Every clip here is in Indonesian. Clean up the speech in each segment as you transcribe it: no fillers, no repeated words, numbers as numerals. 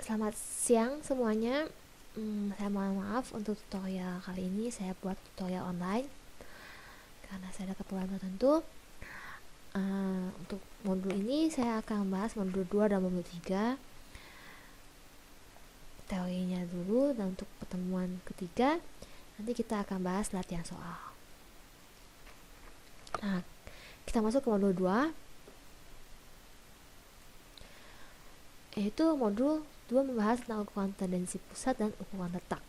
Selamat siang semuanya. Saya mohon maaf untuk tutorial kali ini saya buat tutorial online karena saya ada keperluan tertentu. Untuk modul ini saya akan membahas modul 2 dan modul 3 teorinya dulu, dan untuk pertemuan ketiga nanti kita akan bahas latihan soal. Nah, kita masuk ke modul 2, yaitu modul 2 membahas tentang ukuran tendensi pusat dan ukuran letak.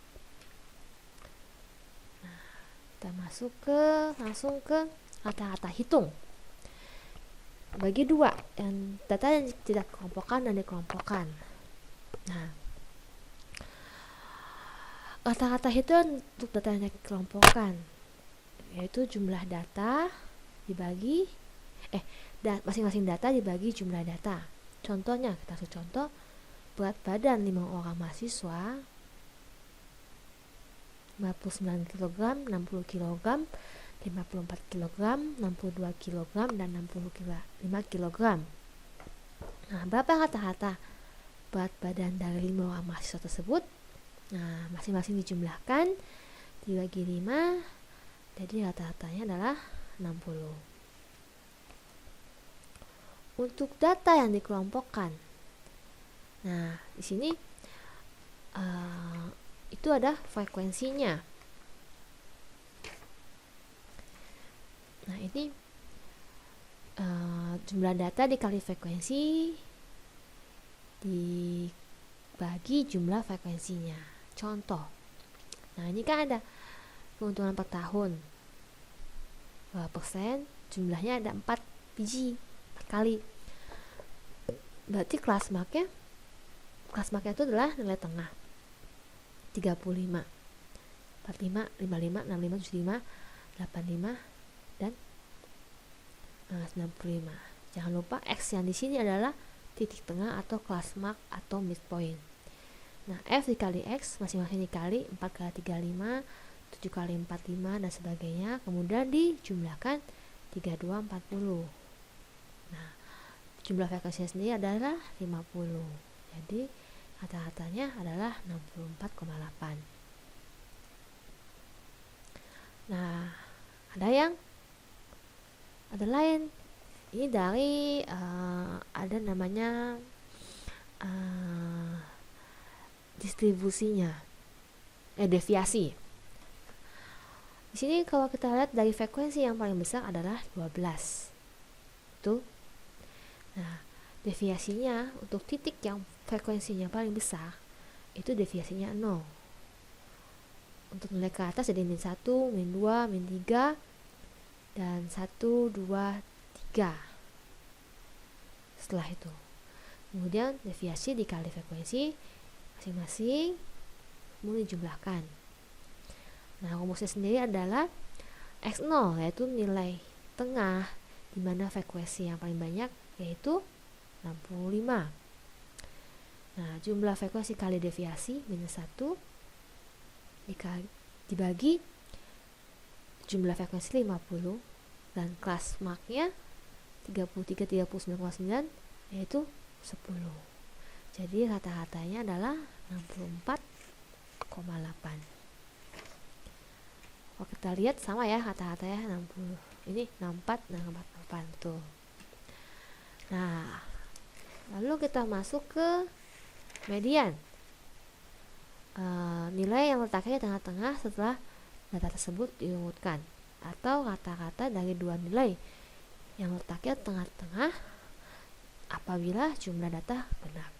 Nah, kita masuk langsung ke kata-kata hitung. Bagi dua, yang data yang tidak dikelompokkan dan dikelompokkan. Nah, kata-kata hitung untuk data yang dikelompokkan yaitu jumlah data dibagi masing-masing data dibagi jumlah data. Contohnya, kita contoh berat badan 5 orang mahasiswa 59 kg, 60 kg, 54 kg, 62 kg, dan 65 kg. Nah, berapa rata-rata berat badan dari 5 orang mahasiswa tersebut? Nah, masing-masing dijumlahkan dibagi 5, jadi rata-ratanya adalah 60. Untuk data yang dikelompokkan, nah di sini itu ada frekuensinya. Nah, ini jumlah data dikali frekuensi dibagi jumlah frekuensinya. Contoh, nah ini kan ada keuntungan per tahun berapa persen, jumlahnya ada 4 biji, 4 kali. Berarti kelas marknya itu adalah nilai tengah 35, 45, 55, 65, 75, 85, dan 95. Jangan lupa X yang di sini adalah titik tengah atau kelas mark atau midpoint. Nah, F dikali X masing-masing dikali 4 kali 35, 7 kali 45, dan sebagainya. Kemudian dijumlahkan 32, 40. Nah, jumlah frekuensinya sendiri adalah 50. Jadi rata-ratanya adalah 64,8. Nah, ada lain. Ini dari ada namanya distribusinya, deviasi. Di sini kalau kita lihat dari frekuensi yang paling besar adalah 12. Itu. Nah, deviasinya untuk titik yang frekuensinya paling besar itu deviasinya 0. Untuk nilai ke atas jadi min 1, min 2, min 3, dan 1, 2, 3 setelah itu. Kemudian deviasi dikali frekuensi masing-masing kemudian dijumlahkan. Nah, rumusnya sendiri adalah X0, yaitu nilai tengah di mana frekuensi yang paling banyak yaitu 65. Nah, jumlah frekuensi kali deviasi minus 1 dibagi jumlah frekuensi 50 dan kelas marknya 33, 39,9 yaitu 10. Jadi rata-ratanya adalah 64,8. Kalau kita lihat sama ya, rata-ratanya 60. Ini 64 dan 48 tuh. Nah, lalu kita masuk ke median. Nilai yang letaknya di tengah-tengah setelah data tersebut diurutkan, atau rata-rata dari dua nilai yang letaknya tengah-tengah apabila jumlah data benar.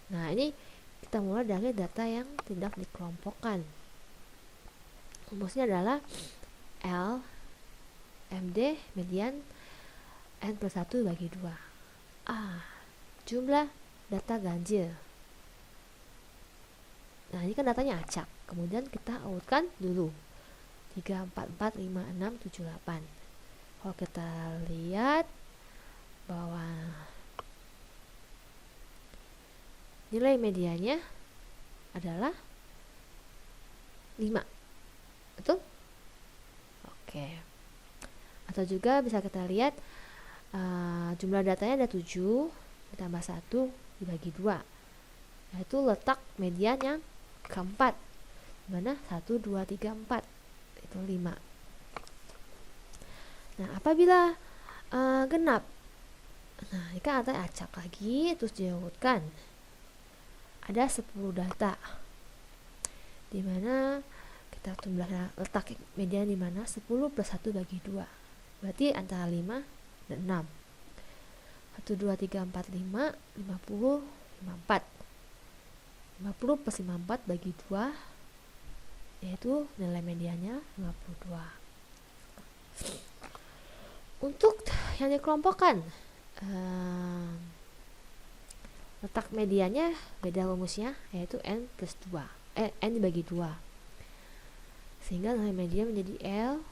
Nah, ini kita mulai dari data yang tidak dikelompokkan. Rumusnya adalah L MD median N plus 1 bagi 2. Jumlah data ganjil. Nah, ini kan datanya acak. Kemudian kita urutkan dulu 3, 4, 4, 5, 6, 7, 8. Kalau kita lihat bahwa nilai medianya adalah 5. Betul? Oke. Atau juga bisa kita lihat jumlah datanya ada 7 ditambah 1 dibagi 2. yaitu letak median yang keempat, dimana 1, 2, 3, 4 itu 5. Nah, apabila genap, nah ini kan ada acak lagi, terus diurutkan. Ada 10 data, dimana kita jumlah letak median dimana 10 plus 1 bagi 2, berarti antara 5 dan 6. 1, 2, 3, 4, 5, 50, 54. 50 plus 54 bagi 2, yaitu nilai mediannya 52. Untuk yang dikelompokkan, letak mediannya beda rumusnya, yaitu n plus 2, n dibagi 2, sehingga nilai median menjadi L,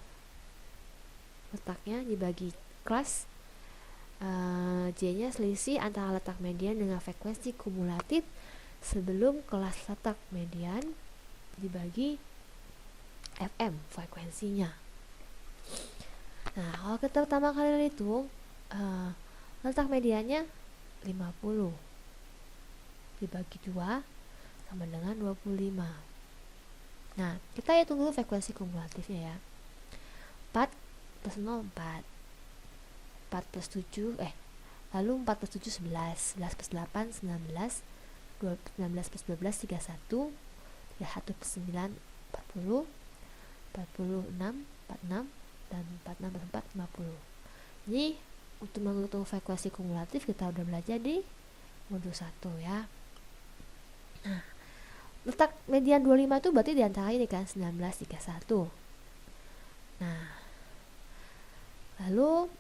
letaknya dibagi kelas, J-nya selisih antara letak median dengan frekuensi kumulatif sebelum kelas letak median dibagi FM, frekuensinya. Nah, kalau kita pertama kali hitung, letak mediannya 50 dibagi 2 sama dengan 25. Nah, kita hitung dulu frekuensi kumulatifnya ya. 4 plus 0, 4. 4 plus 7, lalu 4 plus 7, 11. 11 plus 8, 19. 19 plus 12, 31. 31 plus 9, 40. 46, 46. Dan 46 plus 4, 50. Jadi, untuk menghitung frekuensi kumulatif kita udah belajar di modul 1 ya. Nah, letak median 25 itu berarti diantara ini kan 19, 31. Nah, lalu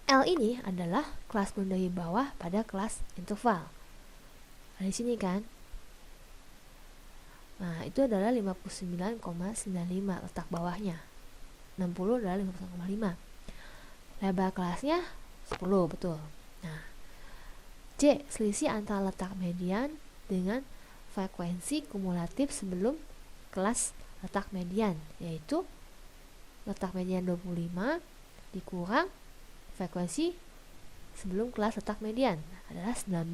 L ini adalah kelas boundary bawah pada kelas interval. Nah, di sini kan. Nah, itu adalah 59,95 letak bawahnya. 60 adalah 51,5. Lebar kelasnya 10, betul. Nah, J selisih antara letak median dengan frekuensi kumulatif sebelum kelas letak median, yaitu letak median 25 dikurang frekuensi sebelum kelas letak median adalah 19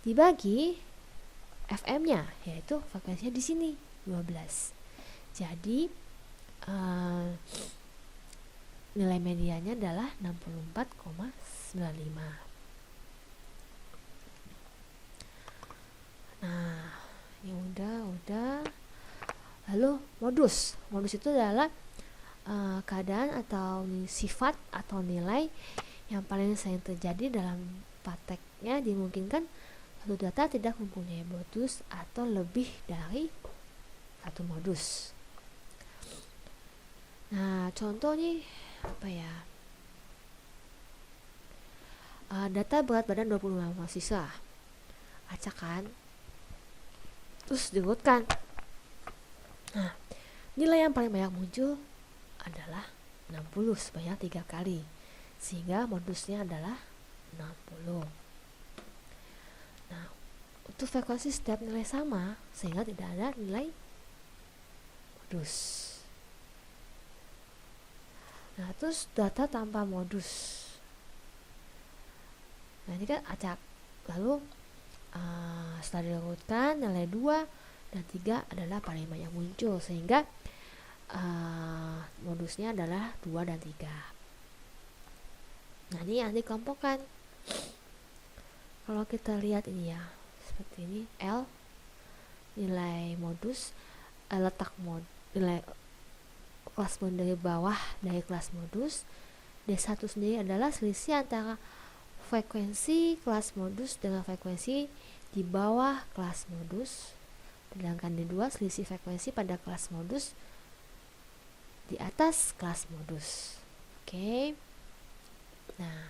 dibagi FM-nya, yaitu frekuensinya di sini 12. Jadi nilai mediannya adalah 64,95. Nah, ini udah. Lalu modus itu adalah keadaan atau sifat atau nilai yang paling sering terjadi dalam prakteknya. Dimungkinkan satu data tidak mempunyai modus atau lebih dari satu modus. Nah, contoh nih apa ya? Data berat badan 25 mahasiswa, acak kan? Terus diurutkan. Nah, nilai yang paling banyak muncul adalah 60 sebanyak 3 kali, sehingga modusnya adalah 60. Nah, untuk frekuensi setiap nilai sama, sehingga tidak ada nilai modus. Nah, terus data tanpa modus. Nah, ini kan acak. Lalu setelah diurutkan, nilai 2 dan 3 adalah paling banyak muncul, sehingga modusnya adalah 2 dan 3. Nah, ini yang dikelompokkan. Kalau kita lihat ini ya, seperti ini, L nilai modus, letak nilai kelas boundary bawah dari kelas modus. D1 sendiri adalah selisih antara frekuensi kelas modus dengan frekuensi di bawah kelas modus. Sedangkan D2 selisih frekuensi pada kelas modus di atas kelas modus. Oke. Nah,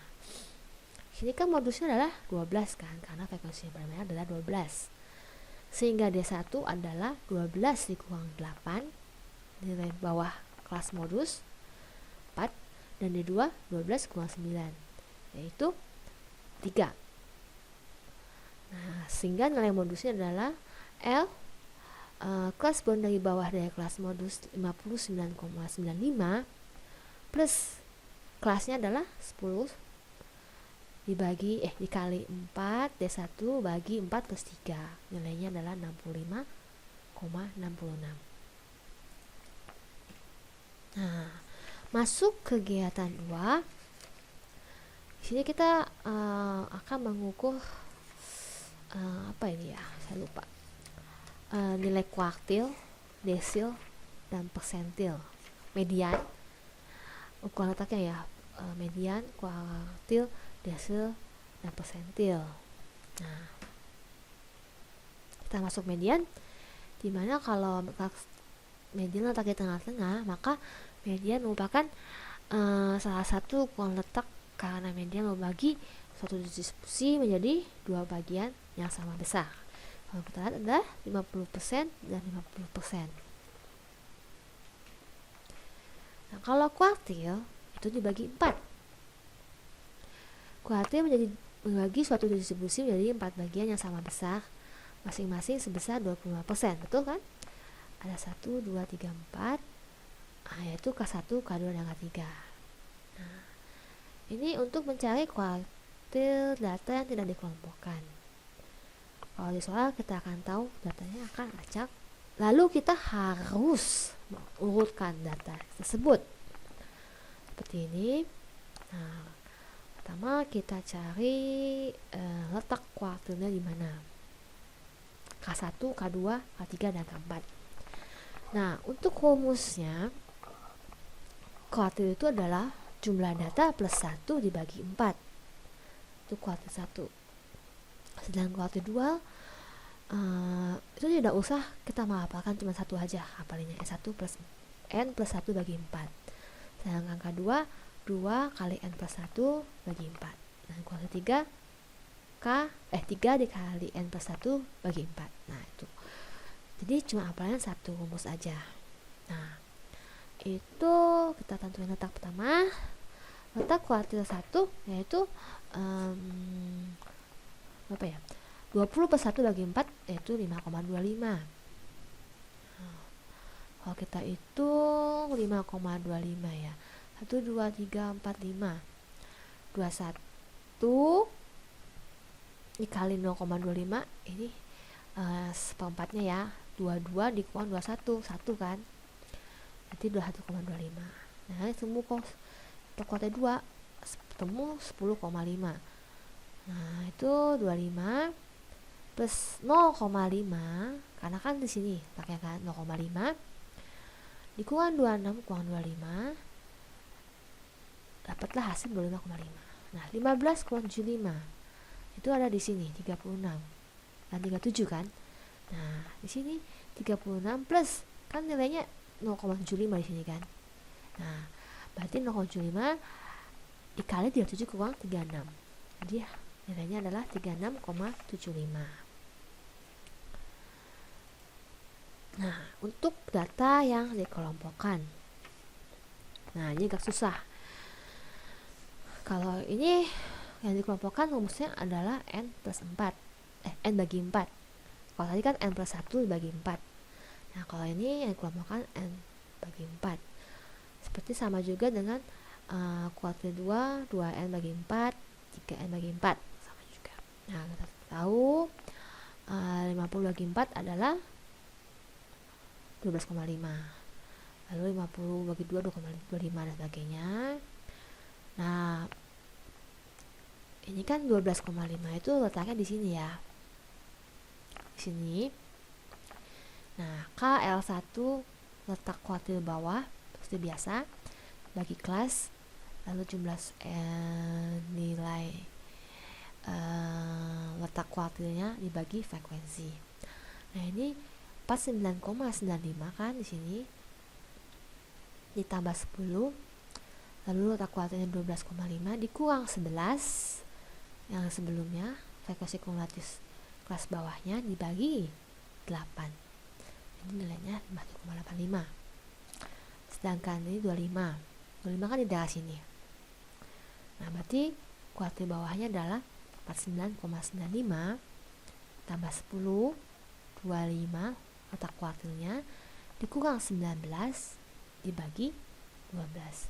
sini kan modusnya adalah 12 kan, karena frekuensi yang paling adalah 12. Sehingga D1 adalah 12 dikurang 8 nilai bawah kelas modus 4, dan D2 12 kurang 9, yaitu 3. Nah, sehingga nilai modusnya adalah L kelas boundary bawah dari kelas modus 59,95 plus kelasnya adalah 10 dikali 4 D1 bagi 4 plus 3, nilainya adalah 65,66. Nah, masuk kegiatan 2. Di sini kita akan mengukur apa ini ya, saya lupa. Nilai kuartil, desil, dan persentil. Median, ukuran letaknya ya, median, kuartil, desil, dan persentil. Nah, kita masuk median, dimana kalau median letak di tengah-tengah, maka median merupakan salah satu ukuran letak karena median membagi suatu distribusi menjadi dua bagian yang sama besar. Kalau kita lihat adalah 50% dan 50%. Nah, kalau kuartil itu dibagi 4. Kuartil membagi suatu distribusi menjadi 4 bagian yang sama besar, masing-masing sebesar 25%, betul kan? Ada 1, 2, 3, 4, yaitu K1, K2, dan K3. Nah, ini untuk mencari kuartil data yang tidak dikelompokkan. Kalau di soal kita akan tahu datanya akan acak, lalu kita harus mengurutkan data tersebut seperti ini. Nah, pertama kita cari letak kuartilnya di mana, K1, K2, K3, dan K4. Nah, untuk rumusnya, kuartil itu adalah jumlah data plus 1 dibagi 4. Itu kuartil 1. Sedangkan kuartil 2 itu tidak usah kita menghafalkan, cuma satu aja hafalinnya, N1 plus N plus 1 bagi 4. Sedangkan K2 2 kali N plus 1 bagi 4. Dan kuartil 3 3 dikali N plus 1 bagi 4. Nah, itu. Jadi cuma hafalan satu rumus aja. Nah, itu kita tentuin letak pertama. Letak kuartil 1 yaitu 20 plus 1 bagi 4 yaitu 5,25. Kalau kita hitung 5,25 ya, 1, 2, 3, 4, 5 21 dikali 0,25, ini seperempatnya ya, 22 dikurang 21, 1 kan, berarti 21,25. Nah, semua kuartil 2 ketemu 10,5. Nah, itu 25 plus 0,5, karena kan di sini pakai kan 0,5 dikurang 26 kurang 25, dapatlah hasil 25,5. Nah, 15 kurang 75 itu ada di sini 36 dan 37 kan. Nah, di sini 36 plus kan nilainya 0,75 di sini kan. Nah, berarti 0,75 dikali 37 kurang 36. Jadi nilainya adalah 36,75. Nah, untuk data yang dikelompokkan, nah ini agak susah. Kalau ini yang dikelompokkan rumusnya adalah N plus 4, N bagi 4. Kalau tadi kan N plus 1 dibagi 4. Nah, kalau ini yang dikelompokkan N bagi 4. Seperti sama juga dengan kuartil 2, 2N bagi 4, 3N bagi 4. Sama juga. Nah, kita tahu 50 bagi 4 adalah 12,5. Lalu 50 bagi 2 2,25 dan sebagainya. Nah, ini kan 12,5 itu letaknya di sini ya. Di sini. Nah, KL1 letak kuartil bawah seperti biasa bagi kelas, lalu jumlah nilai letak kuartilnya dibagi frekuensi. Nah, ini 49,95 kan di sini ditambah 10, lalu letak kuartilnya 12,5 dikurang 11 yang sebelumnya, frekuensi kumulatif kelas bawahnya dibagi 8. Ini nilainya 1,85. Sedangkan ini 25. 25 kan di daerah sini. Nah, berarti kuartil bawahnya adalah 49,95 tambah 10, 25 letak kuartilnya dikurang 19 dibagi 12.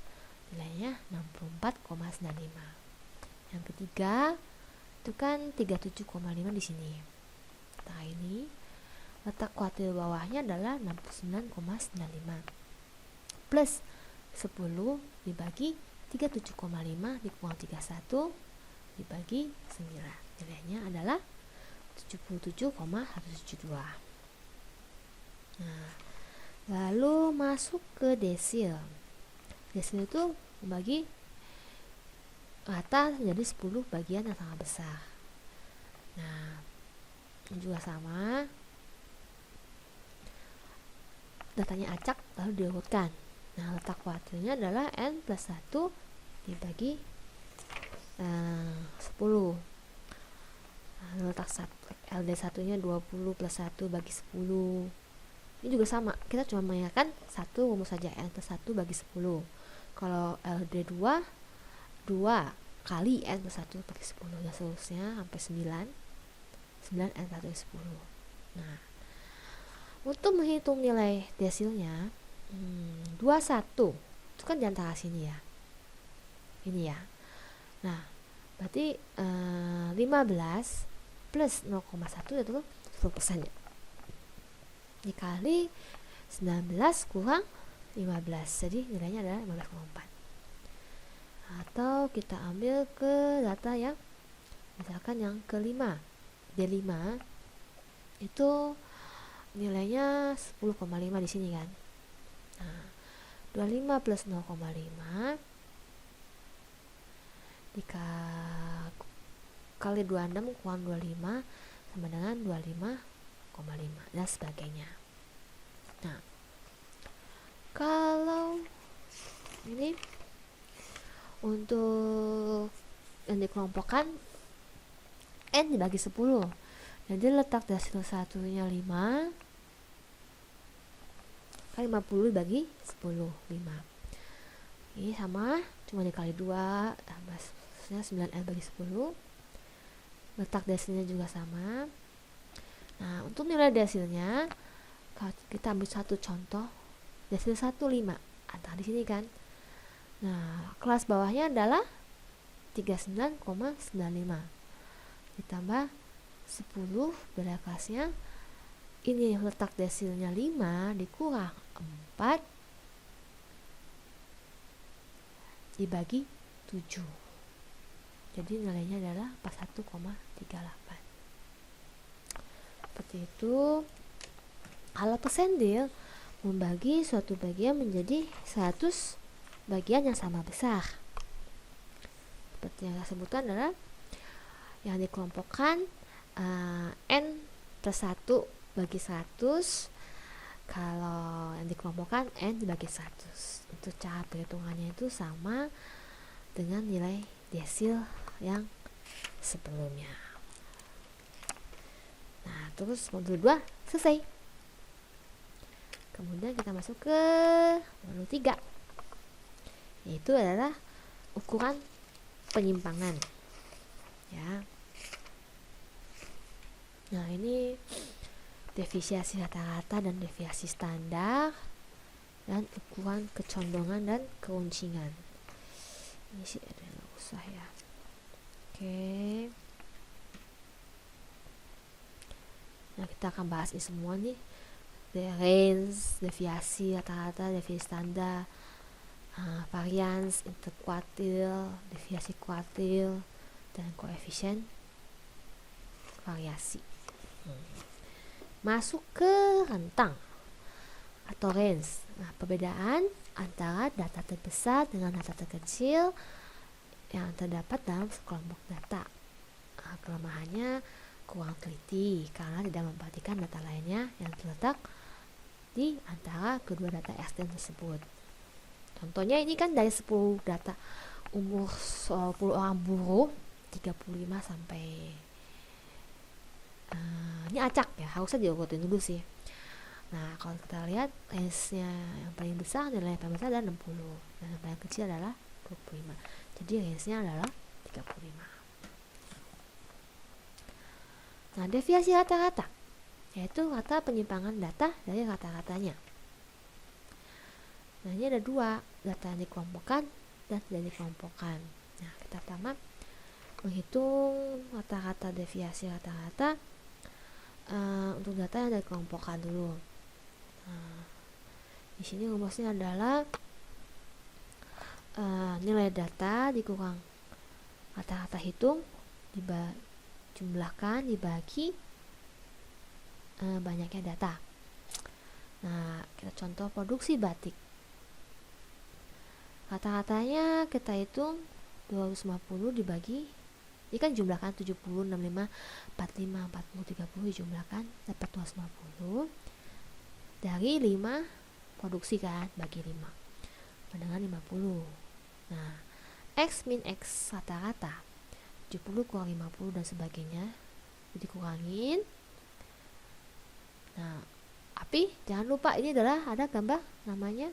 Nilainya 64,95. Yang ketiga itu kan 37,5 di sini. Nah, ini letak kuartil bawahnya adalah 69,95 plus 10 dibagi 37,5 dikurang 31 dibagi 9. Nilainya adalah 77,172. Nah, lalu masuk ke desil. Desil itu membagi rata menjadi 10 bagian yang sangat besar. Nah, ini juga sama. Datanya acak lalu diurutkan. Nah, letak kuartilnya adalah N plus 1 dibagi 10. Nah, letak LD1 nya 20 plus 1 bagi 10. Ini juga sama, kita cuma mengingatkan satu rumus saja, N plus 1 bagi 10. Kalau LD2 2 kali N plus 1 bagi 10, dan seterusnya sampai 9 N plus 1 10. Nah, untuk menghitung nilai desilnya 21 itu kan diantara sini ya, ini ya. Nah, berarti 15 plus 0,1 itu 10% ya, dikali 19 kurang 15, jadi nilainya adalah 15,4. Atau kita ambil ke data yang misalkan yang kelima, D5 itu nilainya 10,5 di sini kan. Nah, 25 plus 0,5 dikali 26 kurang 25 sama dengan 25,5 dan sebagainya. Nah, kalau ini untuk yang dikelompokkan N dibagi 10, jadi letak desil satunya 5 kali 50 dibagi 10, 5. Ini sama, cuma dikali 2 tambah 9N bagi 10. Letak desilnya juga sama. Nah, untuk nilai desilnya kita ambil satu contoh, desil 1 5 antara di sini kan. Nah, kelas bawahnya adalah 39,95 ditambah 10 beda kelasnya. Ini letak desilnya 5 dikurang 4 dibagi 7. Jadi nilainya adalah 41,38. Seperti itu. Kalau persentil membagi suatu bagian menjadi 100 bagian yang sama besar. Seperti yang saya sebutkan adalah yang dikelompokkan N plus 1 bagi 100. Kalau yang dikelompokkan N dibagi 100. Untuk cara perhitungannya itu sama dengan nilai desil yang sebelumnya. Nah, terus modul 2 selesai. Kemudian kita masuk ke modul 3, yaitu adalah ukuran penyimpangan ya. Nah, ini deviasi rata-rata dan deviasi standar dan ukuran kecondongan dan keruncingan. Ini sih ada yang usah ya. Oke. Nah, kita akan bahas ini semua nih. Range, deviasi rata-rata, deviasi standar, varians, interkuartil, deviasi kuartil, dan koefisien variasi. Masuk ke rentang atau range. Nah, perbedaan antara data terbesar dengan data terkecil yang terdapat dalam sekelompok data. Kelemahannya kurang teliti karena tidak memperhatikan data lainnya yang terletak di antara kedua data ekstern tersebut. Contohnya ini kan dari 10 data umur 10 orang buruh 35 sampai ini acak ya, harusnya diurutin dulu sih. Nah, kalau kita lihat range-nya yang paling besar, nilai yang paling besar adalah 60 dan yang paling kecil adalah 25. Jadi range-nya adalah 35. Nah, deviasi rata-rata yaitu rata penyimpangan data dari rata-ratanya. Nah, ini ada dua, data yang dikelompokkan dan tidak dikelompokkan. Nah, kita pertama menghitung rata-rata deviasi rata-rata untuk data yang dikelompokkan dulu. Di sini rumusnya adalah nilai data dikurang rata-rata hitung jumlahkan dibagi banyaknya data. Nah, kita contoh produksi batik. Rata-ratanya kita hitung 250 dibagi, ini kan jumlahkan 70, 65, 45, 40, 30 dijumlahkan dapat 250 dari 5 produksi kan, bagi 5 dengan 50. Nah, X min X rata-rata 70 kurang 50 dan sebagainya dikurangin. Nah, tapi jangan lupa ini adalah ada gambar namanya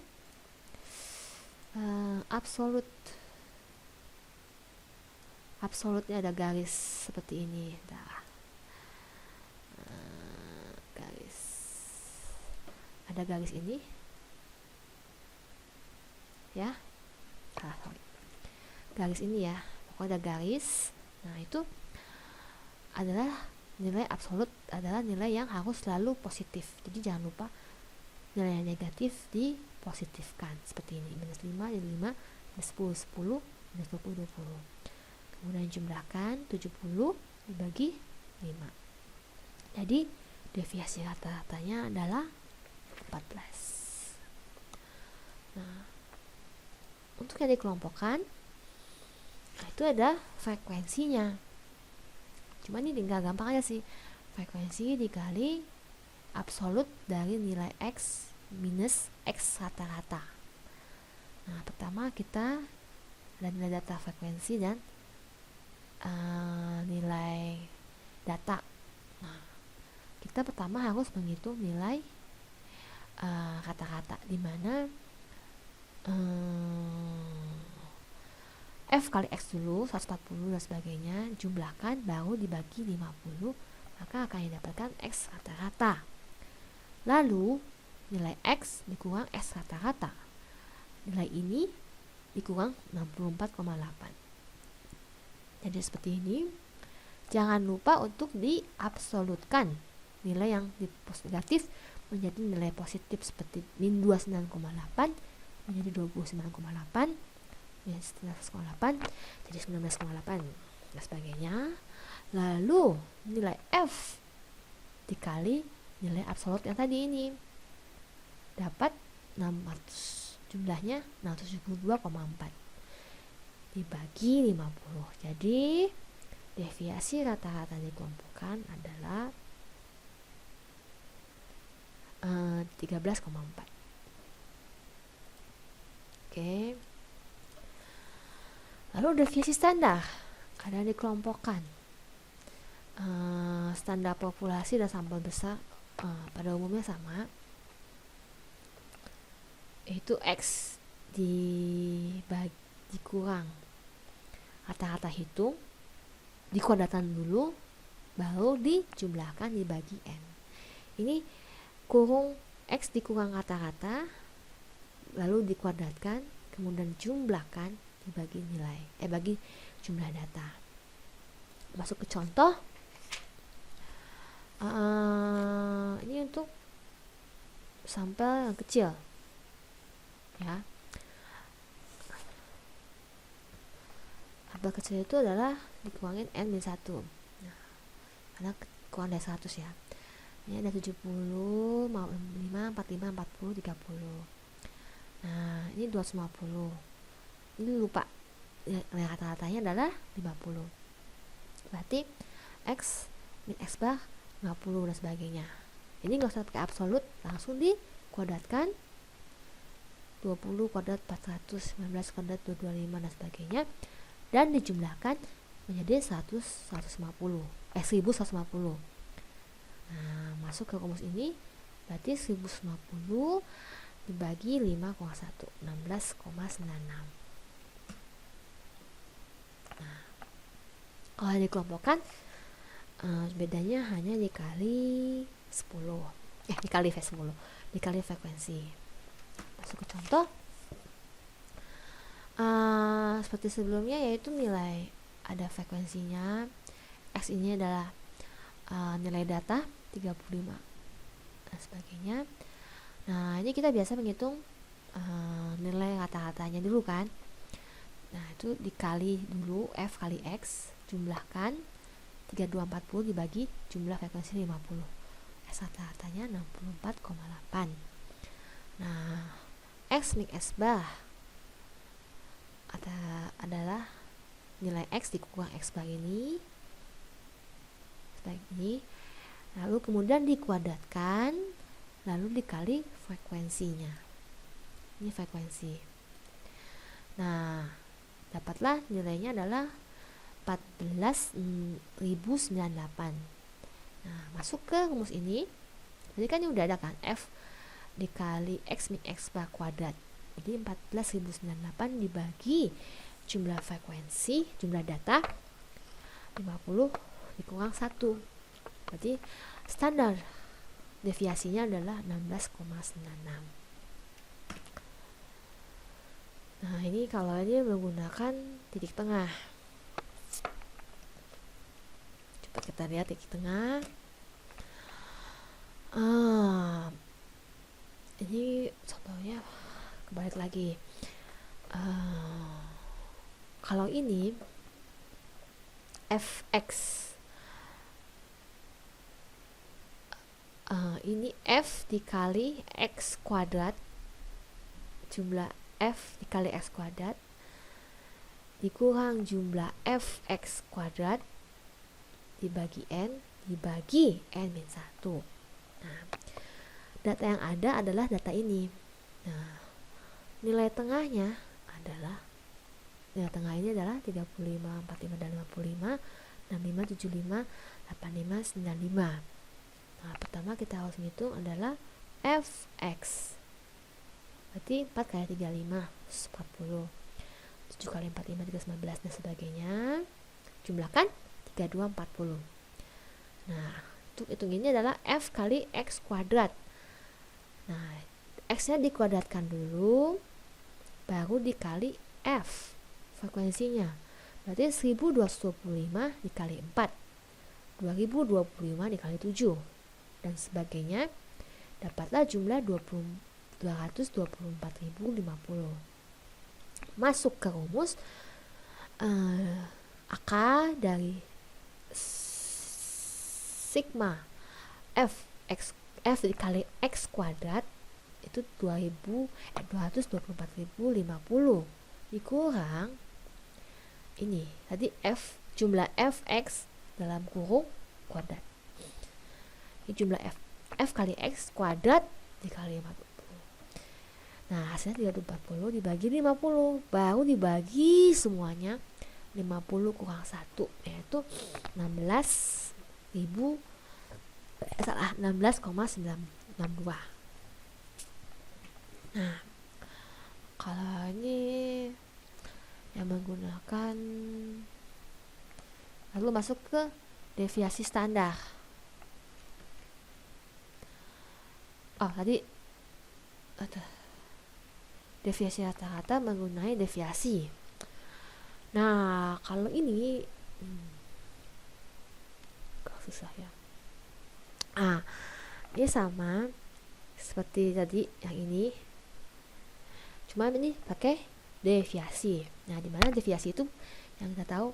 absolutnya ada garis seperti ini. Garis, ada garis ini ya, garis ini ya, pokoknya ada garis. Nah, itu adalah nilai absolut, adalah nilai yang harus selalu positif. Jadi jangan lupa nilai yang negatif dipositifkan seperti ini, minus 5 jadi 5, minus 10 10, minus 20 20. Kemudian jumlahkan 70 dibagi 5. Jadi deviasi rata-ratanya adalah 14. Nah, untuk yang dikelompokkan, nah itu ada frekuensinya. Cuma ini tinggal gampang aja sih. Frekuensi dikali absolut dari nilai X minus X rata-rata. Nah, pertama kita ada nilai data frekuensi dan nilai data. Nah, kita pertama harus menghitung nilai rata-rata, di mana F kali X dulu 140 dan sebagainya, jumlahkan baru dibagi 50, maka akan didapatkan X rata-rata. Lalu nilai X dikurang X rata-rata, nilai ini dikurang 64,8. Jadi seperti ini. Jangan lupa untuk diabsolutkan nilai yang negatif menjadi nilai positif, seperti min 29,8 menjadi 29,8, min 19,8 jadi 19,8 dan sebagainya. Lalu nilai F dikali nilai absolut yang tadi ini dapat 600, jumlahnya 672,4 dibagi 50. Jadi deviasi rata-rata dikelompokkan adalah 13,4. Oke. Lalu deviasi standar ada dikelompokkan. Standar populasi dan sampel besar pada umumnya sama, yaitu X dikurang rata-rata hitung, dikuadratkan dulu, baru dijumlahkan dibagi N. Ini kurung X dikurang rata-rata, lalu dikuadratkan, kemudian jumlahkan dibagi nilai, bagi jumlah data. Masuk ke contoh. Ini untuk sampel yang kecil ya. Sampel kecil itu adalah dikurangin N-1. Nah, karena kurang dari 100 ya. Ini ada 70, 5, 45, 40, 30. Nah, ini 250. Ini lupa, rata-ratanya adalah 50. Berarti X min X bar 50 dan sebagainya. Ini nggak usah pakai absolut, langsung dikuadratkan. 20 kuadrat 400, 19 kuadrat 225 dan sebagainya, dan dijumlahkan menjadi 1150. Nah, masuk ke rumus ini, berarti 1150 dibagi 5 kurang 1, 16,96. Nah, kalau dikelompokkan, bedanya hanya dikali 10, dikali V10, dikali frekuensi. Masuk ke contoh. Seperti sebelumnya, yaitu nilai ada frekuensinya. X ini adalah nilai data 35 dan sebagainya. Nah, ini kita biasa menghitung nilai rata-ratanya dulu kan. Nah, itu dikali dulu F kali X, jumlahkan 3240 dibagi jumlah frekuensi 50. X rata-ratanya 64,8. Nah, X min S bar adalah nilai X dikurang X bar ini seperti ini, lalu kemudian dikuadratkan, lalu dikali frekuensinya. Ini frekuensi. Nah, dapatlah nilainya adalah 14.098. Nah, masuk ke rumus ini. Jadi kan ini udah ada kan, F dikali X min X bar kuadrat. Jadi 14.098 dibagi jumlah frekuensi, jumlah data 50 dikurang 1. Berarti standar deviasinya adalah 16,96. Nah, ini kalau ini menggunakan titik tengah. Coba kita lihat titik tengah. Ini contohnya kebalik lagi. Kalau ini fx, ini f dikali x kuadrat, jumlah f dikali x kuadrat dikurang jumlah fx kuadrat dibagi n dibagi n min 1. Nah, data yang ada adalah data ini. Nah, nilai tengahnya adalah, nilai tengah ini adalah 35, 45, dan 55, 65, 75, 85, 95. Nah, pertama kita harus menghitung adalah fx. Berarti 4 kali 35, 40. 7 kali 4, 5, 3, 19, dan sebagainya. Jumlahkan 32, 40. Nah, untuk hitung ini adalah f kali x kuadrat. Nah, x-nya dikuadratkan dulu, baru dikali f, frekuensinya. Berarti 1225 dikali 4, 2025 dikali 7, dan sebagainya. Dapatlah jumlah 224.050. Masuk ke rumus akar dari sigma f dikali x kuadrat itu 224.050 dikurang ini tadi jumlah fx dalam kurung kuadrat. Ini jumlah f kali x kuadrat dikali 50. Nah, hasilnya 340 dibagi 50, baru dibagi semuanya 50 kurang 1, yaitu 16,962. Nah, kalau ini yang menggunakan, lalu masuk ke deviasi standar. Tadi deviasi rata-rata menggunakan deviasi. Nah, kalau ini susah ya. Ini sama seperti tadi yang ini, cuma ini pakai deviasi. Nah, dimana deviasi itu yang kita tahu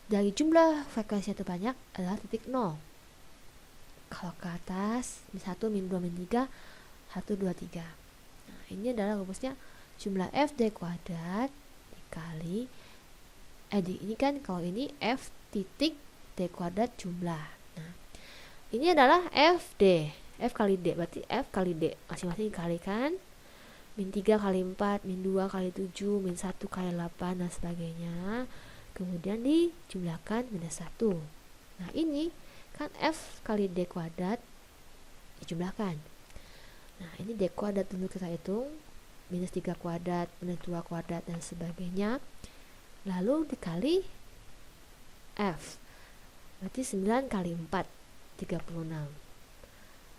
dari jumlah frekuensi yang terbanyak adalah titik 0. Kalau ke atas min 1, min 2, min 3, 1, 2, 3. Nah, ini adalah rumusnya jumlah fd kuadrat dikali ini kan kalau ini f titik d kuadrat jumlah. Nah, ini adalah fd, f kali d, berarti f kali d masing-masing dikalikan min 3 kali 4, min 2 kali 7, min 1 kali 8, dan sebagainya. Kemudian dijumlahkan minus 1. Nah, ini kan f kali d kuadrat dijumlahkan. Nah, ini d kuadrat dulu kita hitung, minus 3 kuadrat, minus 2 kuadrat, dan sebagainya. Lalu dikali f, berarti 9 kali 4, 36.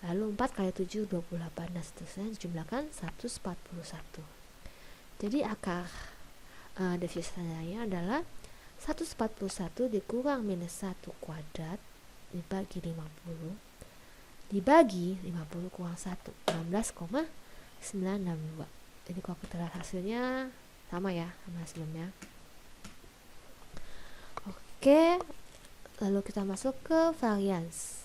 Lalu 4 kali 7, 28, dan seterusnya dijumlahkan 141. Jadi akar deviasi standarnya adalah 141 dikurang minus 1 kuadrat dibagi 50 dibagi 50 kurang 1 16,962. Jadi kalau kita lihat hasilnya sama ya sama sebelumnya. Oke, lalu kita masuk ke varians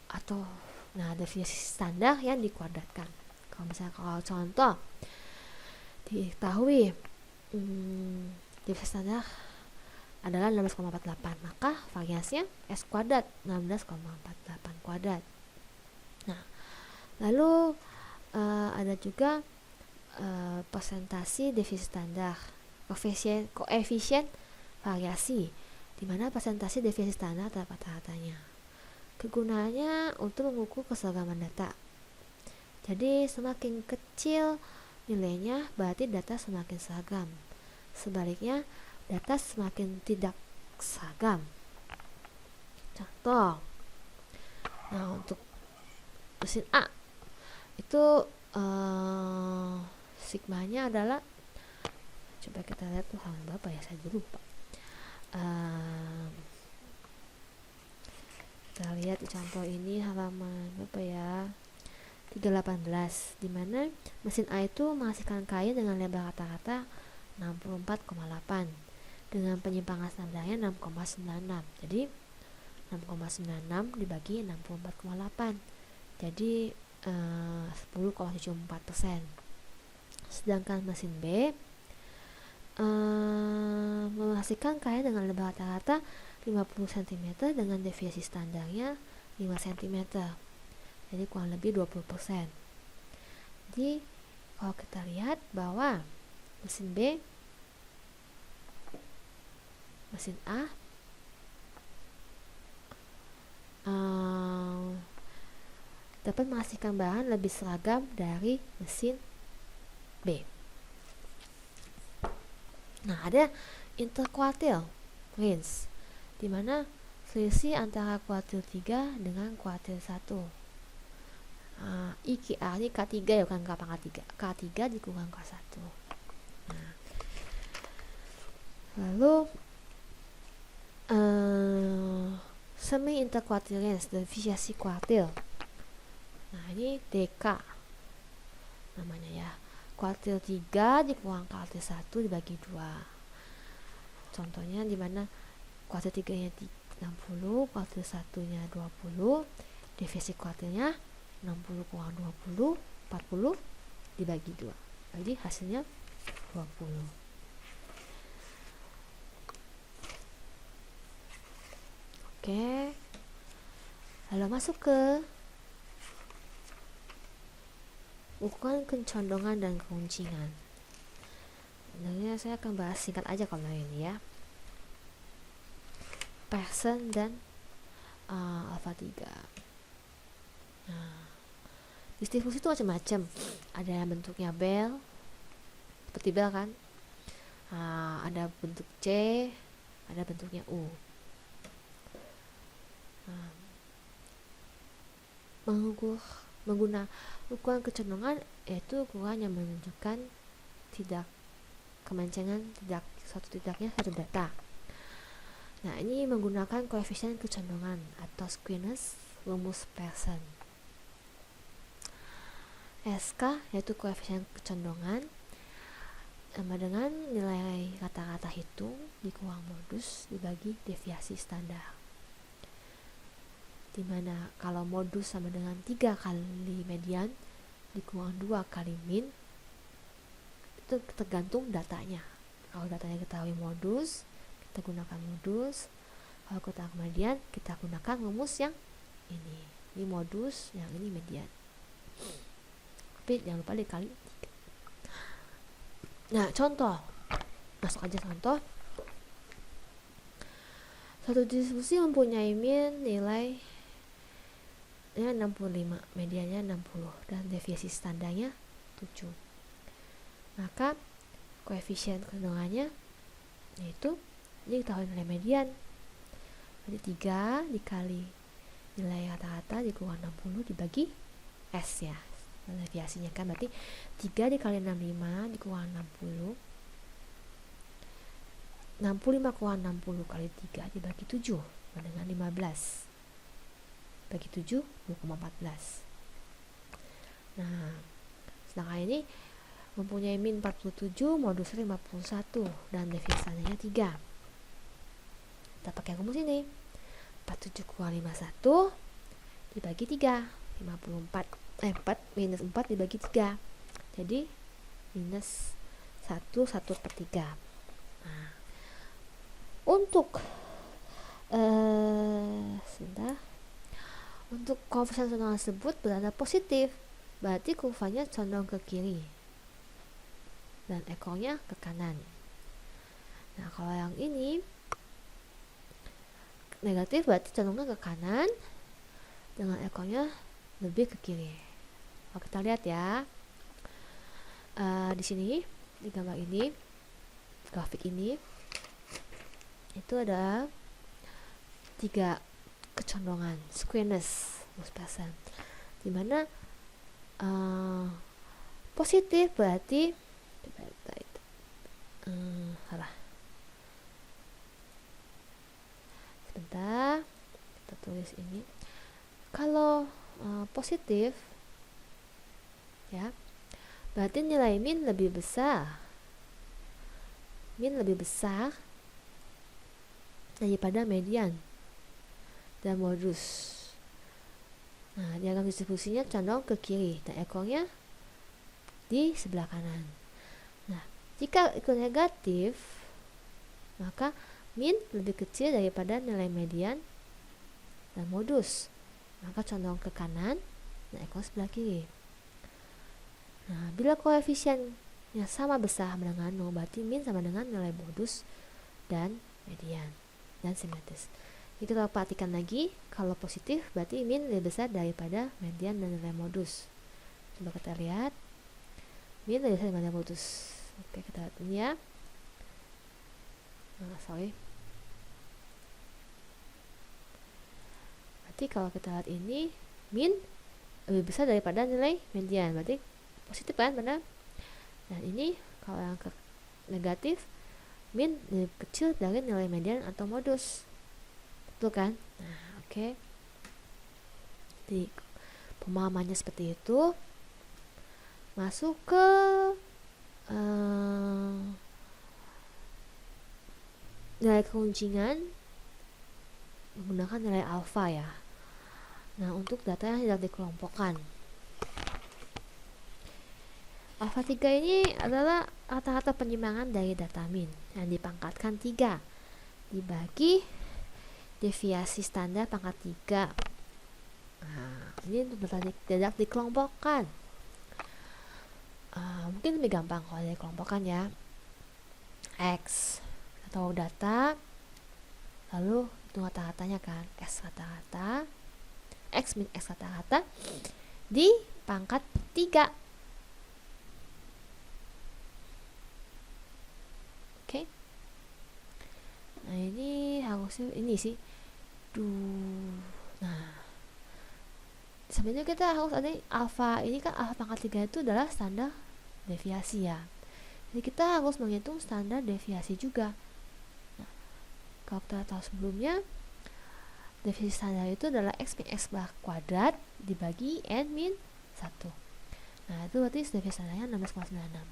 atau deviasi standar yang dikuadratkan. Kalau misalnya kalau contoh diketahui deviasi standar adalah 16,48, maka variasinya S kuadrat 16,48 kuadrat. Nah, lalu ada juga persentase deviasi standar, koefisien variasi, di mana persentase deviasi standar terhadap rata-ratanya. Kegunaannya untuk mengukur keseragaman data. Jadi semakin kecil nilainya berarti data semakin seragam. Sebaliknya data semakin tidak seragam. Contoh, untuk mesin A itu sigmanya adalah, coba kita lihat tuh halaman berapa ya, saya lupa. Kita lihat di contoh ini halaman berapa ya, 318, dimana mesin A itu menghasilkan kain dengan lebar rata-rata 64,8 dengan penyimpangan standarnya 6,96. Jadi 6,96 dibagi 64,8, jadi 10,74%. Sedangkan mesin B menghasilkan kain dengan lebar rata-rata 50 cm dengan deviasi standarnya 5 cm, jadi kurang lebih 20%. Jadi kalau kita lihat bahwa mesin B, mesin A dapat menghasilkan bahan lebih seragam dari mesin B. Nah, ada interkuartil range, di mana selisih antara kuartil 3 dengan kuartil 1. IKR ini K3 ya, bukan K3. K3 dikurang K1. Nah, lalu semi interkuartil range, deviasi kuartil. Nah, ini DK namanya ya. Kuartil 3 dikurang kuartil 1 dibagi 2. Contohnya di mana kuartil 3-nya 60, kuartil 1-nya 20, deviasi kuartilnya 60 kurang 20, 40 dibagi 2. Jadi hasilnya 20. Oke. Lalu masuk ke ukuran kecondongan dan keruncungan. Sebenarnya saya akan bahas singkat aja kalau ini ya. Pearson dan alpha 3. Nah, distribusi itu macam-macam. Ada yang bentuknya bell, seperti bell kan. Ada bentuk C, ada bentuknya U. Menggunakan ukuran kecondongan, yaitu ukuran yang menunjukkan tidak kemancangan tidaknya satu data. Nah, ini menggunakan koefisien kecondongan atau skewness rumus Pearson. SK yaitu koefisien kecondongan sama dengan nilai rata-rata hitung dikurang modus dibagi deviasi standar, dimana kalau modus sama dengan 3 kali median dikurang 2 kali min, itu tergantung datanya. Kalau datanya ketahui modus, kita gunakan modus. Kalau kita median, kita gunakan rumus yang ini modus, yang ini median. Tapi jangan lupa dikali 3. Nah, contoh, masuk aja contoh. Satu distribusi mempunyai min nilai 65, mediannya 60, dan deviasi standarnya 7. Maka koefisien kecondongannya yaitu ini diketahui nilai median, berarti 3 dikali nilai rata-rata dikurang 60 dibagi S ya, deviasinya kan berarti 3 dikali 65 dikurang 60, 65 kurang 60 kali 3 dibagi 7 dengan 15. Bagi 7 2,14. Nah, sedangkan ini mempunyai min 47, modusnya 51 dan deviasinya 3. Kita pakai rumus ini. 47 kurang 51 dibagi 3, 4 minus 4 dibagi 3. Jadi minus 1/3. Nah, untuk sebentar. Untuk koefisien condongan tersebut berada positif, berarti kurvanya condong ke kiri dan ekornya ke kanan. Nah, kalau yang ini negatif berarti condongnya ke kanan dengan ekornya lebih ke kiri. Kalau kita lihat ya, di sini di gambar ini, grafik ini itu ada 3 kecondongan squareness persen, dimana positif berarti sebentar, kita tulis ini. Kalau positif ya, berarti nilai min lebih besar daripada median dan modus. Nah, diagram distribusinya condong ke kiri dan ekornya di sebelah kanan. Nah, jika ekor negatif, maka min lebih kecil daripada nilai median dan modus, maka condong ke kanan dan ekor sebelah kiri. Nah, bila koefisiennya sama besar dengan 0, berarti min sama dengan nilai modus dan median dan simetris. Kita perhatikan lagi, kalau positif berarti min lebih besar daripada median dan nilai modus. Coba kita lihat, min lebih besar daripada modus. Oke, kita lihat ini ya. Berarti kalau kita lihat ini, min lebih besar daripada nilai median, berarti positif kan, benar? Dan ini kalau yang negatif, min lebih kecil dari nilai median atau modus. Betul kan? Nah, oke. Jadi pemahamannya seperti itu. Masuk ke nilai keruncungan menggunakan nilai alfa ya. Nah, untuk data yang tidak dikelompokkan, alfa 3 ini adalah rata-rata penyimpangan dari data min yang dipangkatkan 3 dibagi deviasi standar pangkat 3. Nah, ini untuk data tidak dikelompokkan. Mungkin lebih gampang kalau dikelompokkan ya. X atau data, lalu itu rata-ratanya kan, S rata-rata, X min X rata-rata di pangkat 3. Oke. Nah, ini harusnya ini sih. Nah, sebenarnya kita harus ada alfa. Ini kan alfa pangkat 3 itu adalah standar deviasi ya. Jadi kita harus menghitung standar deviasi juga. Nah, kalau kita tahu sebelumnya, deviasi standar itu adalah X min X bar kuadrat dibagi N min 1. Nah, itu berarti deviasi standarnya 16,96.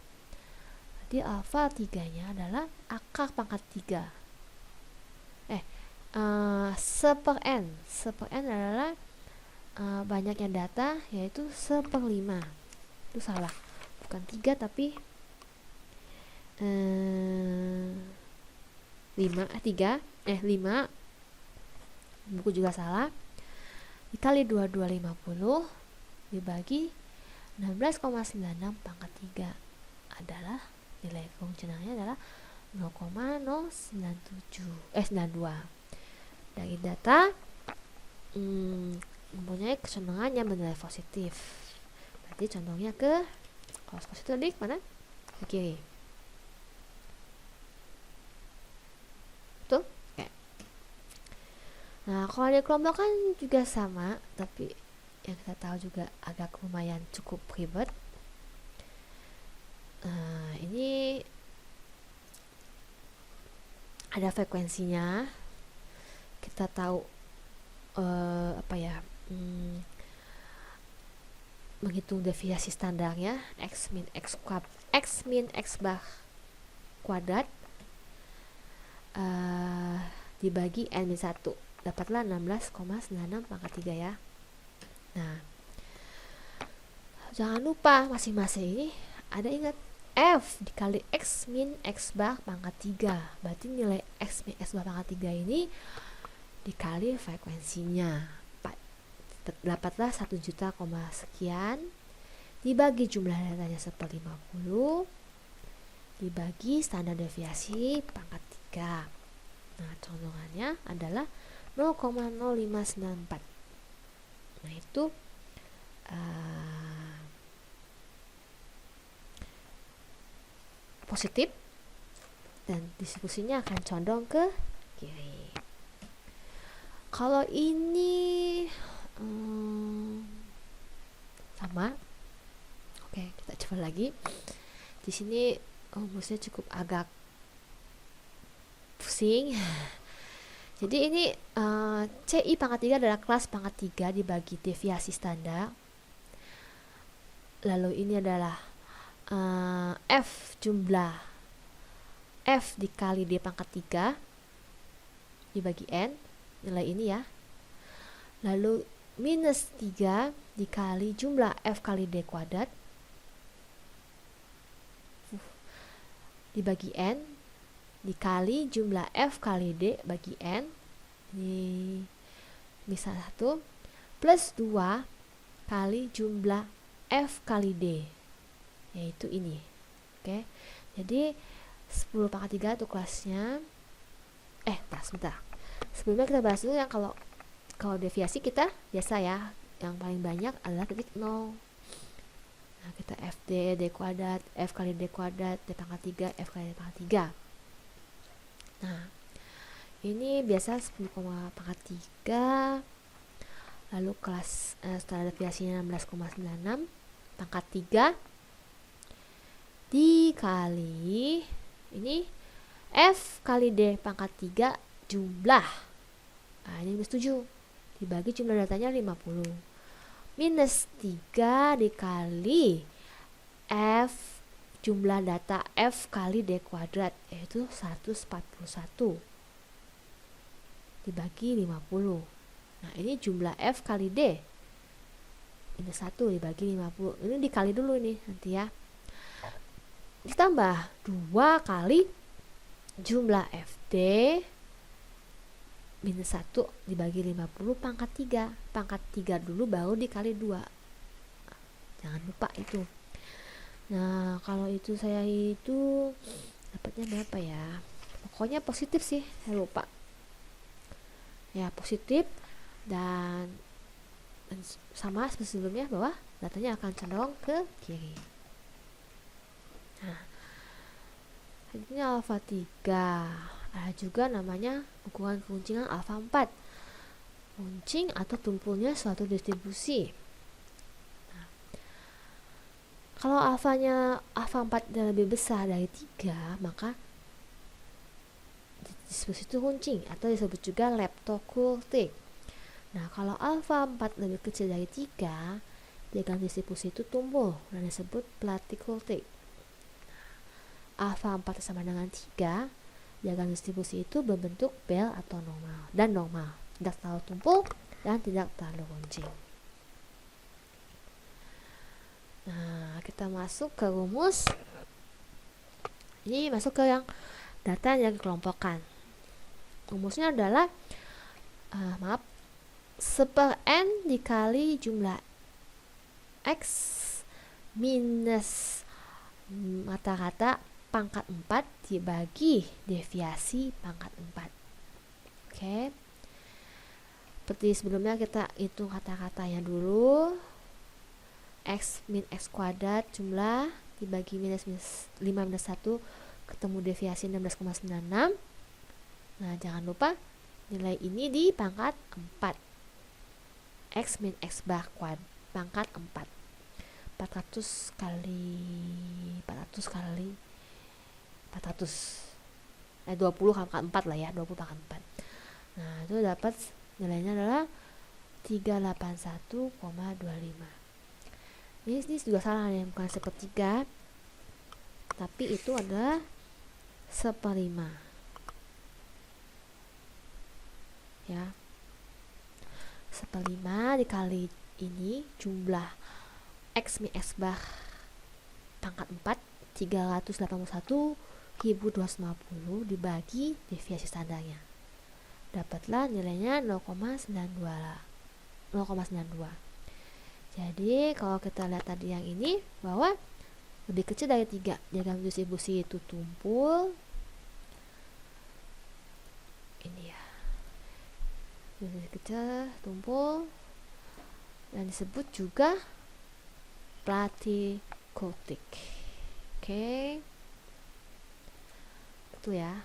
Jadi alfa 3 nya adalah akar pangkat 3. Seper N adalah banyaknya data, yaitu 1/5. Itu salah, bukan 3 tapi 5. Buku juga salah. Dikali 2250 dibagi 16,96 pangkat 3 adalah nilai fungsionalnya adalah 0,092. Dari data mempunyai kecenderungan yang bernilai positif, berarti condongnya ke, kalau positif tadi mana? Ke kiri. Betul? Oke. Nah, kalau dikelompokkan juga sama, tapi yang kita tahu juga agak lumayan cukup ribet. Ini ada frekuensinya. Kita tahu menghitung deviasi standarnya x min x bar kuadrat dibagi n min 1, dapatlah 16,96 pangkat 3 ya. Nah, jangan lupa masing-masing ini ada ingat f dikali x min x bar pangkat 3. Berarti nilai x min x bar pangkat 3 ini dikali frekuensinya. Dapatlah 1 juta, sekian dibagi jumlah datanya 1/50 dibagi standar deviasi pangkat 3. Nah, condongannya adalah 0,0594. Nah, itu positif dan distribusinya akan condong ke kiri. Kalau ini sama, oke, kita coba lagi. Di sini rumusnya cukup agak pusing. Jadi ini CI pangkat 3 adalah kelas pangkat 3 dibagi deviasi standar. Lalu ini adalah F jumlah F dikali D pangkat 3 dibagi N, nilai ini ya. Lalu minus 3 dikali jumlah F kali D kuadrat dibagi N dikali jumlah F kali D bagi N, ini misal 1, plus 2 kali jumlah F kali D, yaitu ini. Oke, jadi 10 pangkat 3 itu kelasnya. Sebentar, sebelumnya kita bahas dulu yang kalau deviasi kita biasa ya, yang paling banyak adalah titik 0. Nah, kita FD, D kuadrat, F kali D kuadrat, D pangkat 3, F kali D pangkat 3. Nah, ini biasa 10, pangkat 3. Lalu kelas standar deviasinya 16,96 pangkat 3 dikali ini F kali D pangkat 3 jumlah. Nah, ini minus 7 dibagi jumlah datanya 50. Minus 3 dikali F jumlah data F kali D kuadrat, yaitu 141 dibagi 50. Nah, ini jumlah F kali D, minus 1 dibagi 50. Ini dikali dulu ini nanti ya. Ditambah 2 kali jumlah FD minus 1 dibagi 50 pangkat 3. Pangkat 3 dulu baru dikali 2. Jangan lupa itu. Nah, kalau itu saya itu dapatnya berapa ya? Pokoknya positif sih, saya lupa. Ya, positif dan sama seperti sebelumnya bahwa datanya akan cenderung ke kiri. Nah, ini alfa 3. Ada juga namanya ukuran keruncingan alfa 4. Runcing atau tumpulnya suatu distribusi. Nah, kalau alfa 4 lebih besar dari 3, maka distribusi itu runcing atau disebut juga leptokultik. Nah, kalau alfa 4 lebih kecil dari 3, diagram distribusi itu tumpul dan disebut platikultik. Alfa 4 sama dengan 3, diagram distribusi itu berbentuk bel atau normal, tidak terlalu tumpul dan tidak terlalu runcing. Nah, kita masuk ke rumus. Ini masuk ke yang data yang dikelompokkan. Rumusnya adalah 1/n dikali jumlah x minus rata-rata pangkat 4 dibagi deviasi pangkat 4. Oke. Seperti sebelumnya kita hitung kata-katanya dulu. X min x kuadrat jumlah dibagi minus 5 minus 1 ketemu deviasi 16,96. Nah, jangan lupa nilai ini di pangkat 4. X min x bar kuadrat pangkat 4. 400 kali 400 kali 400. 20 pangkat 4 lah ya, 20 pangkat 4. Nah, itu dapat nilainya adalah 381,25. Ini juga salah nih, bukan sepertiga, tapi itu adalah 1/5 ya. 1/5 dikali ini jumlah X min X bar pangkat 4 381.250 dibagi deviasi standarnya, dapatlah nilainya 0,92. Jadi kalau kita lihat tadi yang ini, bahwa lebih kecil dari 3, diagram distribusi itu tumpul ini ya, lebih kecil tumpul, dan disebut juga platikotik. Oke, itu ya.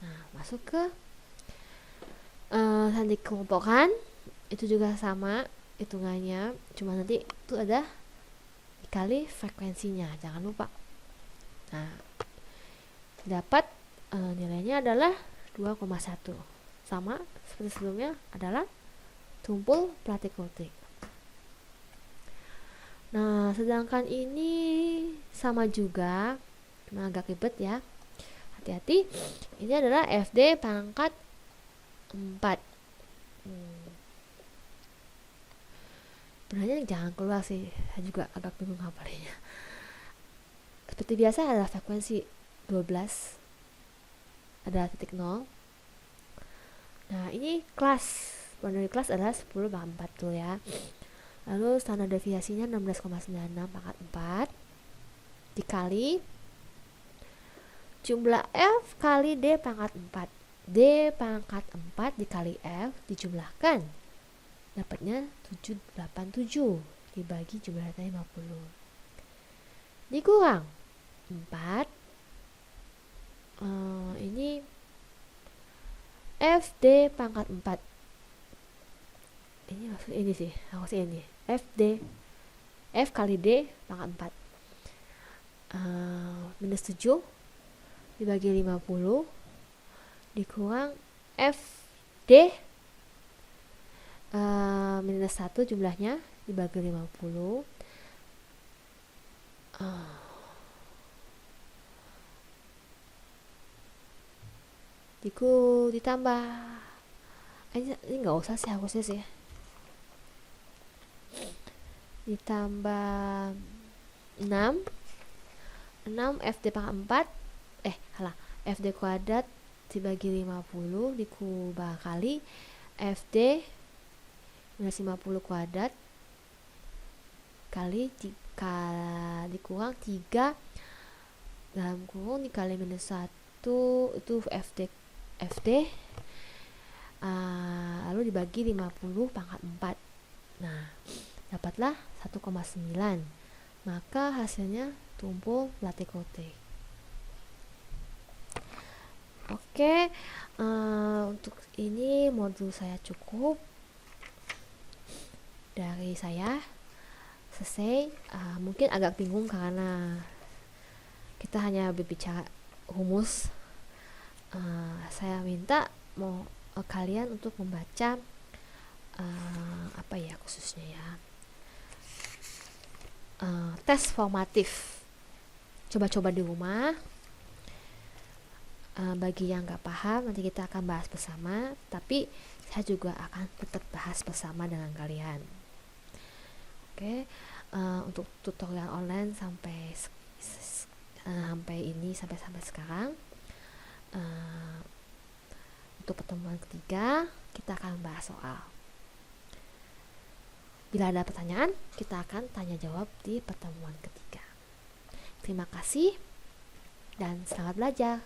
Nah, masuk ke sandi kelompokan, itu juga sama hitungannya, cuma nanti itu ada dikali frekuensinya, jangan lupa. Nah, dapat nilainya adalah 2,1, sama seperti sebelumnya, adalah tumpul platikotik. Nah, sedangkan ini sama juga, cuma agak ribet ya, hati-hati. Ini adalah FD pangkat 4. Sebenarnya jangan keluar sih, saya juga agak bingung hafalnya. Seperti biasa ada frekuensi 12, ada titik 0. Nah, ini kelas, boundary kelas adalah 10/4 tuh ya. Lalu standar deviasinya 16,96 pangkat 4 dikali jumlah F kali D pangkat 4. D pangkat 4 dikali F dijumlahkan, dapatnya 787 dibagi jumlah datanya 50 dikurang 4. Ini FD pangkat 4, ini maksud ini sih, harusnya ini F kali D pangkat 4 minus 7 dibagi 50 dikurang FD minus 1 jumlahnya dibagi 50 ditambah ini nggak usah sih, harusnya sih ditambah 6 FD pangkat 4 FD kuadrat dibagi 50 dikubah kali FD minus 50 kuadrat kali dikurang 3 dalam kurung dikali minus 1 itu FD lalu dibagi 50 pangkat 4. Nah, dapatlah 1,9, maka hasilnya tumpul platikotik. Oke, untuk ini modul saya cukup dari saya selesai. Mungkin agak bingung karena kita hanya berbicara rumus. Saya minta kalian untuk membaca apa ya khususnya ya, tes formatif, coba-coba di rumah. Bagi yang nggak paham, nanti kita akan bahas bersama, tapi saya juga akan tetap bahas bersama dengan kalian. Oke, untuk tutorial online sampai sekarang. Untuk pertemuan ketiga kita akan bahas soal. Bila ada pertanyaan, kita akan tanya jawab di pertemuan ketiga. Terima kasih dan selamat belajar.